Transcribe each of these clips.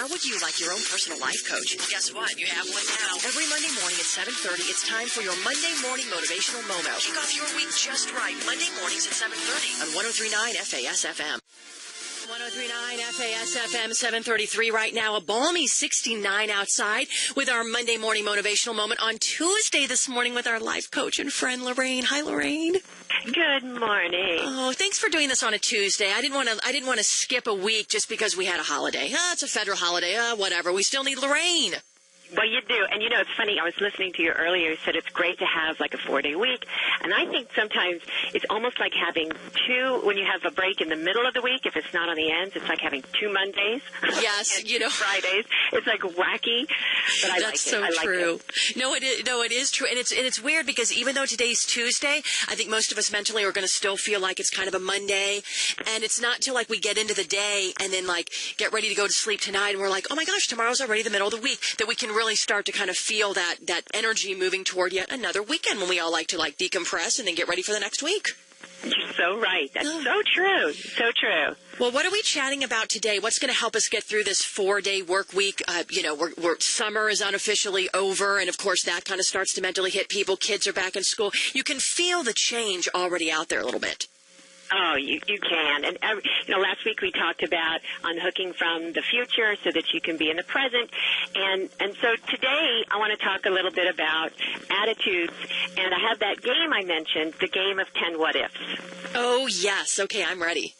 Or would you like your own personal life coach? Well, guess what? You have one now. Every Monday morning at 7:30, it's time for your Monday Morning Motivational Moment. Kick off your week just right. Monday mornings at 7:30 on 103.9 FAS-FM. 103.9 FAS-FM, 7:33 right now. A balmy 69 outside with our Monday Morning Motivational Moment on Tuesday this morning with our life coach and friend, Lorraine. Hi, Lorraine. Good morning. Oh, thanks for doing this on a Tuesday. I didn't want to skip a week just because we had a holiday. It's a federal holiday. Whatever. We still need Lorraine. Well, you do. And, it's funny. I was listening to you earlier. You said it's great to have like a 4-day week. And I think sometimes it's almost like having two, when you have a break in the middle of the week, if it's not on the ends, it's like having 2 Mondays. Yes, and 2 Fridays. It's like wacky, but I like it. That's so true. No, it is true. And it's weird because even though today's Tuesday, I think most of us mentally are going to still feel like it's kind of a Monday. And it's not till like we get into the day and then like get ready to go to sleep tonight and we're like, oh my gosh, tomorrow's already the middle of the week, that we can really start to kind of feel that energy moving toward yet another weekend when we all like to like decompress and then get ready for the next week. You're so right. That's so true. So true. Well, what are we chatting about today? What's going to help us get through this 4-day work week? Summer is unofficially over, and of course that kind of starts to mentally hit people. Kids are back in school. You can feel the change already out there a little bit. Oh, you can. And, last week we talked about unhooking from the future so that you can be in the present. And so today I want to talk a little bit about attitudes. And I have that game I mentioned, the game of 10 what-ifs. Oh, yes. Okay, I'm ready.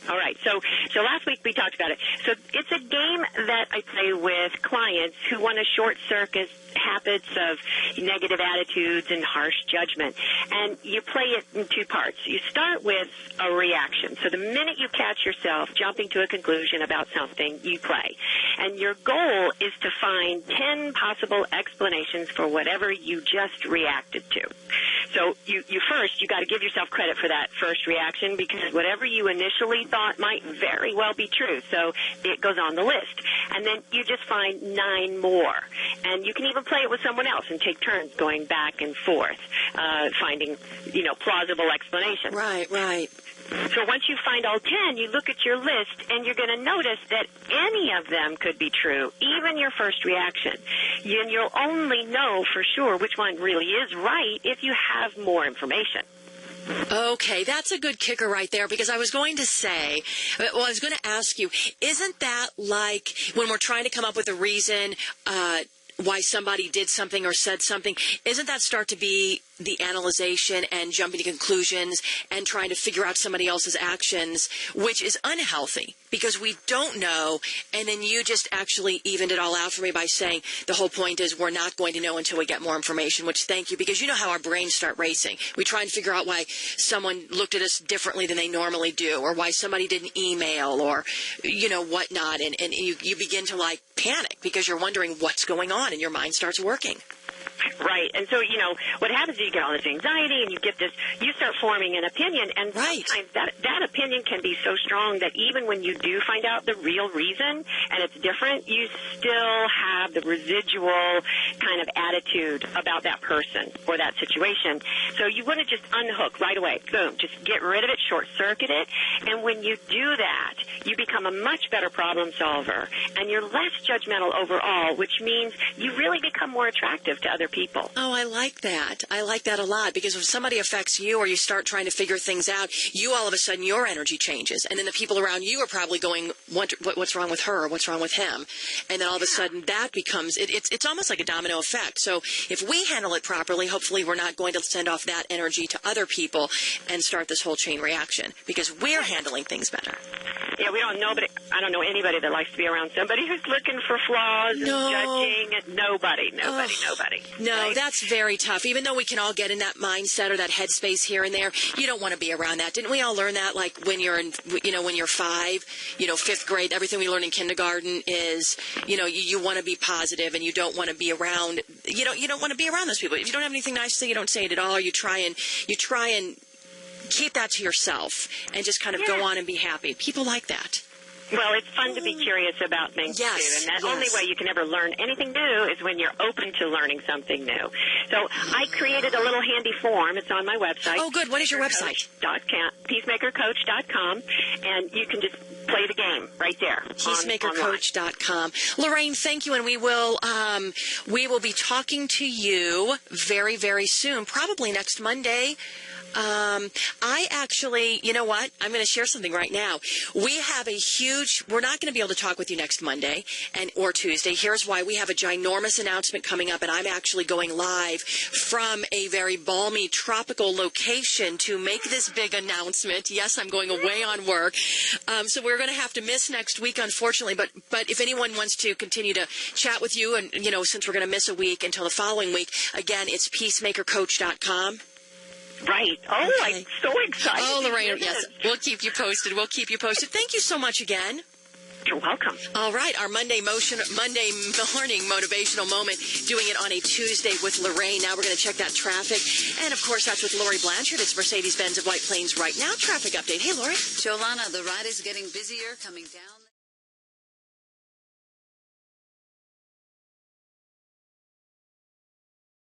All right. So last week we talked about it. So it's a game that I play with clients who want to short-circuit habits of negative attitudes and harsh judgment. And you play it in 2 parts. You start with a reaction. So the minute you catch yourself jumping to a conclusion about something, you play. And your goal is to find 10 possible explanations for whatever you just reacted to. So you got to give yourself credit for that first reaction because whatever you initially thought might very well be true. So it goes on the list. And then you just find 9 more. And you can even play it with someone else and take turns going back and forth, finding, plausible explanations. Right. So once you find all 10, you look at your list, and you're going to notice that any of them could be true, even your first reaction. And you'll only know for sure which one really is right if you have more information. Okay, that's a good kicker right there because I was going to ask you, isn't that like when we're trying to come up with a reason why somebody did something or said something, isn't that start to be the analyzation and jumping to conclusions and trying to figure out somebody else's actions, which is unhealthy because we don't know, and then you just actually evened it all out for me by saying the whole point is we're not going to know until we get more information, which thank you, because you know how our brains start racing. We try and figure out why someone looked at us differently than they normally do, or why somebody did an email, or, whatnot, and you begin to, panic because you're wondering what's going on, and your mind starts working. Right. And so, what happens is you get all this anxiety and you start forming an opinion. And sometimes that opinion can be so strong that even when you do find out the real reason and it's different, you still have the residual kind of attitude about that person or that situation. So you want to just unhook right away. Boom. Just get rid of it, short-circuit it. And when you do that, you become a much better problem solver. And you're less judgmental overall, which means you really become more attractive to other people. Oh, I like that. I like that a lot because if somebody affects you or you start trying to figure things out, you all of a sudden your energy changes. And then the people around you are probably going, what's wrong with her? What's wrong with him? And then all of a sudden that becomes, it's almost like a domino effect. So if we handle it properly, hopefully we're not going to send off that energy to other people and start this whole chain reaction because we're handling things better. Yeah, I don't know anybody that likes to be around somebody who's looking for flaws and judging. Nobody. No, right? That's very tough. Even though we can all get in that mindset or that headspace here and there, you don't want to be around that. Didn't we all learn that, when you're in, when you're 5, 5th grade, everything we learn in kindergarten is, you want to be positive and you don't want to be around, you don't want to be around those people. If you don't have anything nice to say, you don't say it at all. You try and keep that to yourself and just kind of go on and be happy. People like that. Well, it's fun to be curious about things, Yes, too. And the yes. only way you can ever learn anything new is when you're open to learning something new. So I created a little handy form. It's on my website. Oh, good. What is your website? Peacemakercoach.com. And you can just play the game right there. Peacemakercoach.com. Lorraine, thank you, and we will be talking to you very, very soon, probably next Monday. I actually, you know what? I'm going to share something right now. We have we're not going to be able to talk with you next Monday or Tuesday. Here's why. We have a ginormous announcement coming up, and I'm actually going live from a very balmy tropical location to make this big announcement. Yes, I'm going away on work. So we're going to have to miss next week, unfortunately, but if anyone wants to continue to chat with you, and, since we're going to miss a week until the following week, again, it's peacemakercoach.com. Right. Oh, okay. I'm so excited. Oh, Lorraine, yes. We'll keep you posted. Thank you so much again. You're welcome. All right, our Monday morning motivational moment, doing it on a Tuesday with Lorraine. Now we're going to check that traffic. And, of course, that's with Lori Blanchard. It's Mercedes-Benz of White Plains right now. Traffic update. Hey, Lori. Jolana, the ride is getting busier coming down.